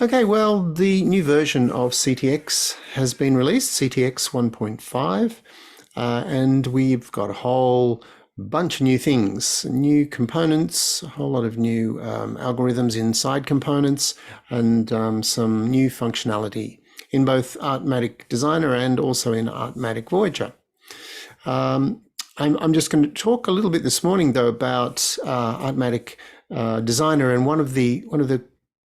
Okay, well, the new version of CTX has been released, CTX 1.5, and we've got a whole bunch of new things, new components, a whole lot of new algorithms inside components, and some new functionality in both ArtMatic Designer and also in ArtMatic Voyager. I'm just going to talk a little bit this morning, though, about ArtMatic Designer and one of the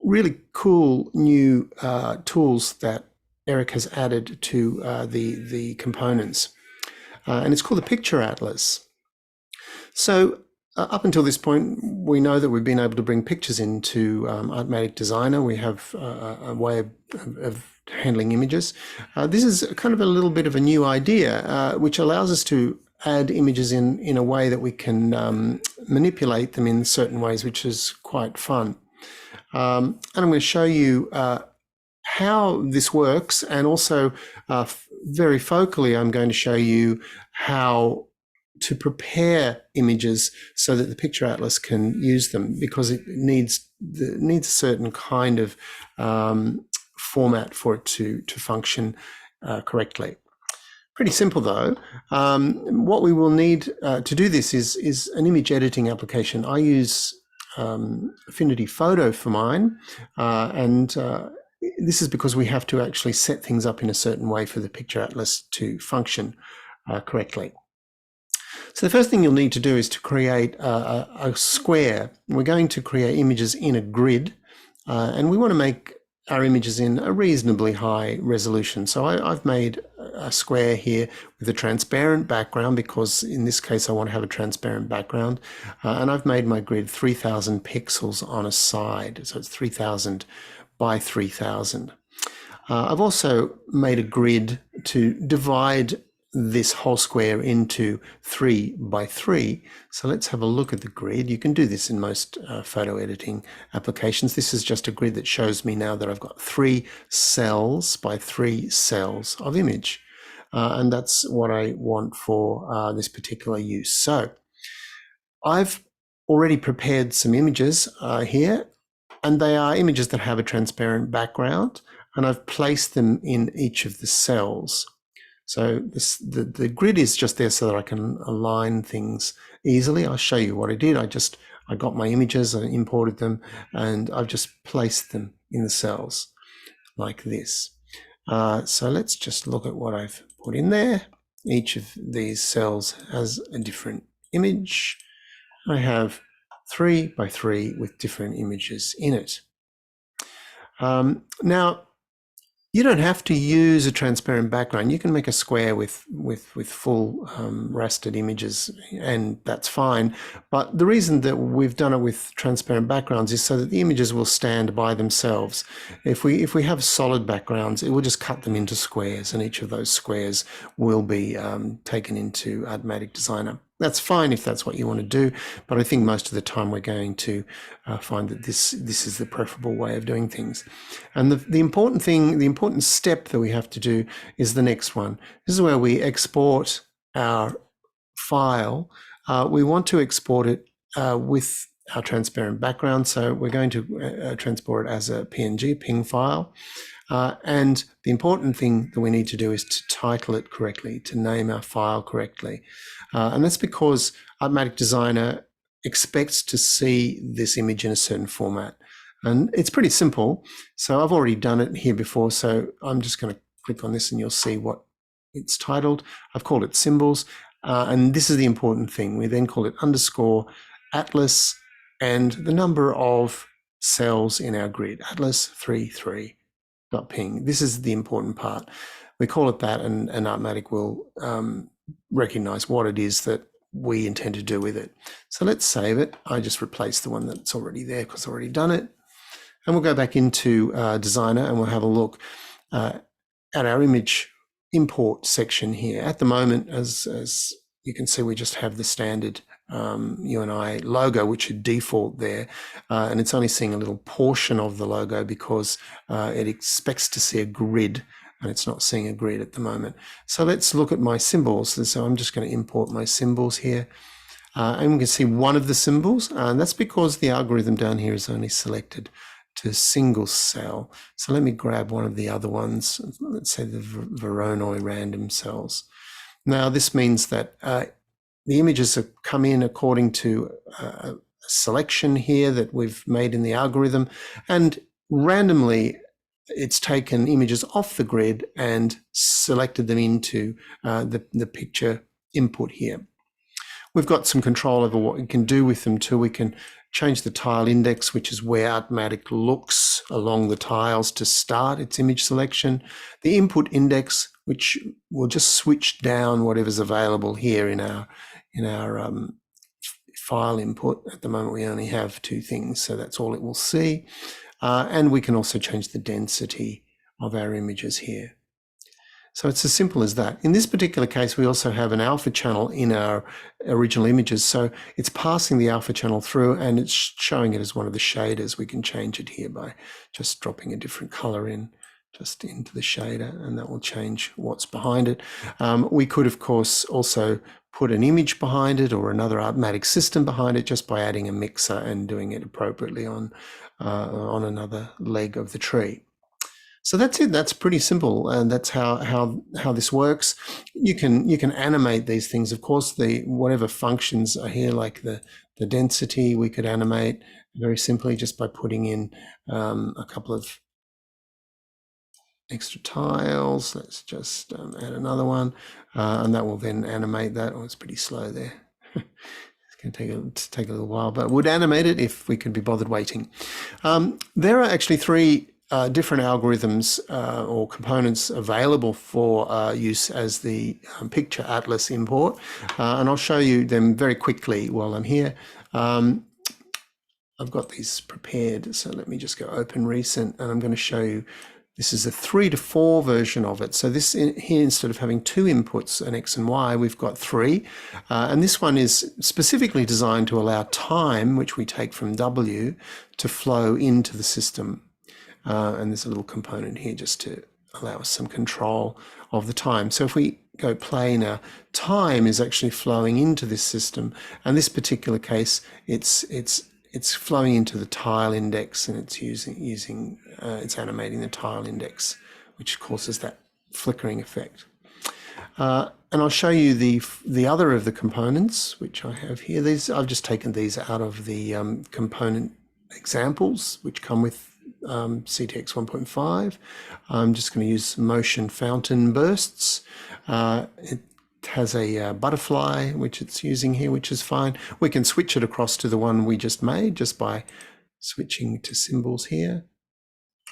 really cool new tools that Eric has added to the components, and it's called the Picture Atlas. So up until this point, we know that we've been able to bring pictures into ArtMatic Designer. We have a way of handling images. This is kind of a little bit of a new idea, which allows us to add images in a way that we can manipulate them in certain ways, which is quite fun. And I'm going to show you how this works, and also very focally, I'm going to show you how to prepare images so that the Picture Atlas can use them, because it needs a certain kind of format for it to function correctly. Pretty simple though. What we will need to do this is an image editing application. I use Affinity Photo for mine, and this is because we have to actually set things up in a certain way for the Picture Atlas to function correctly. So the first thing you'll need to do is to create a square. We're going to create images in a grid, and we want to make our images in a reasonably high resolution. So I've made a square here with a transparent background, because in this case I want to have a transparent background, and I've made my grid 3000 pixels on a side, so it's 3000 by 3000. I've also made a grid to divide this whole square into 3 by 3. So let's have a look at the grid. You can do this in most photo editing applications. This is just a grid that shows me now that I've got 3 cells by 3 cells of image. And that's what I want for this particular use. So I've already prepared some images here, and they are images that have a transparent background, and I've placed them in each of the cells. So the grid is just there so that I can align things easily. I'll show you what I did. I got my images, I imported them, and I've just placed them in the cells like this. So let's just look at what I've put in there. Each of these cells has a different image. I have 3 by 3 with different images in it. Now, you don't have to use a transparent background. You can make a square with full rastered images, and that's fine. But the reason that we've done it with transparent backgrounds is so that the images will stand by themselves. If we have solid backgrounds, it will just cut them into squares, and each of those squares will be taken into ArtMatic Designer. That's fine if that's what you want to do, but I think most of the time we're going to find that this is the preferable way of doing things. And the important step that we have to do is the next one. This is where we export our file. We want to export it with our transparent background, so we're going to transport it as a PNG file. And the important thing that we need to do is to title it correctly, to name our file correctly. And that's because ArtMatic Designer expects to see this image in a certain format. And it's pretty simple. So I've already done it here before, so I'm just going to click on this and you'll see what it's titled. I've called it symbols. And this is the important thing. We then call it underscore atlas and the number of cells in our grid, atlas 33.ping. This is the important part. We call it that, and ArtMatic will recognize what it is that we intend to do with it. So let's save it. I just replaced the one that's already there because I've already done it. And we'll go back into Designer and we'll have a look at our image import section here. At the moment, as you can see, we just have the standard UNI logo, which should default there, and it's only seeing a little portion of the logo because it expects to see a grid, and it's not seeing a grid at the moment. So let's look at my symbols. So I'm just going to import my symbols here, and we can see one of the symbols, and that's because the algorithm down here is only selected to single cell. So let me grab one of the other ones. Let's say the Voronoi random cells. Now this means that the images have come in according to a selection here that we've made in the algorithm, and randomly it's taken images off the grid and selected them into the picture input here. We've got some control over what we can do with them too. We can change the tile index, which is where ArtMatic looks along the tiles to start its image selection. The input index, which will just switch down whatever's available here in our file input. At the moment, we only have two things, so that's all it will see. And we can also change the density of our images here. So it's as simple as that. In this particular case, we also have an alpha channel in our original images. So it's passing the alpha channel through and it's showing it as one of the shaders. We can change it here by just dropping a different color in just into the shader, and that will change what's behind it. We could, of course, also put an image behind it or another ArtMatic system behind it just by adding a mixer and doing it appropriately on another leg of the tree. So that's it. That's pretty simple, and that's how this works. You can animate these things. Of course, whatever functions are here, like the density, we could animate very simply just by putting in a couple of extra tiles. Let's just add another one, and that will then animate that. Oh, it's pretty slow there. It's going to take a little while, but would animate it if we could be bothered waiting. There are actually three different algorithms or components available for use as the picture atlas import, and I'll show you them very quickly while I'm here. I've got these prepared, so let me just go open recent, and I'm going to show you. This is a 3 to 4 version of it. So this here, instead of having two inputs, an X and Y, we've got 3. And this one is specifically designed to allow time, which we take from W, to flow into the system. And there's a little component here just to allow us some control of the time. So if we go play now, time is actually flowing into this system. And this particular case, it's flowing into the tile index, and it's it's animating the tile index, which causes that flickering effect. And I'll show you the other of the components, which I have here. I've just taken these out of the component examples, which come with CTX 1.5. I'm just going to use motion fountain bursts. It has a butterfly, which it's using here, which is fine. We can switch it across to the one we just made just by switching to symbols here.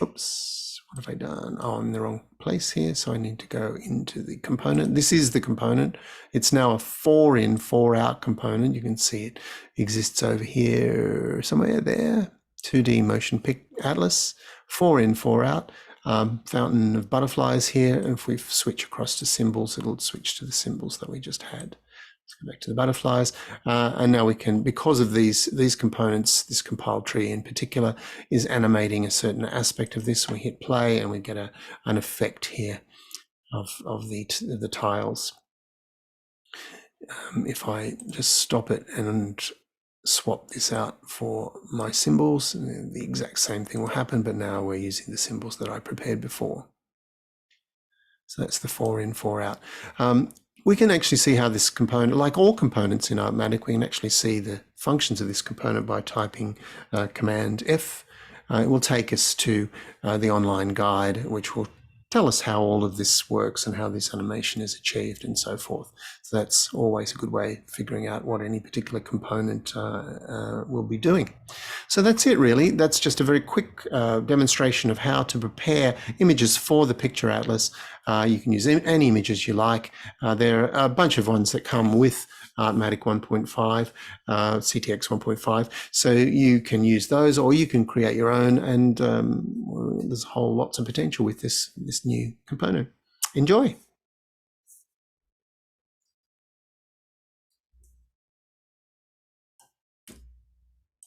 Oops, what have I done? Oh, I'm in the wrong place here, so I need to go into the component. This is the component. It's now a 4 in, 4 out component. You can see it exists over here, somewhere there. 2D motion pic atlas, 4 in, 4 out. Fountain of butterflies here, and if we switch across to symbols, it'll switch to the symbols that we just had. Let's go back to the butterflies, and now we can, because of these components, this compiled tree in particular is animating a certain aspect of this. We hit play and we get an effect here of the tiles. If I just stop it and swap this out for my symbols, the exact same thing will happen, but now we're using the symbols that I prepared before. So that's the 4 in, 4 out. We can actually see how this component, like all components in ArtMatic, we can actually see the functions of this component by typing Command F. It will take us to the online guide, which will tell us how all of this works and how this animation is achieved and so forth. So that's always a good way of figuring out what any particular component will be doing. So that's it really. That's just a very quick demonstration of how to prepare images for the picture atlas. You can use any images you like. There are a bunch of ones that come with ArtMatic 1.5, CTX 1.5. So you can use those, or you can create your own, and there's lots of potential with this new component. Enjoy.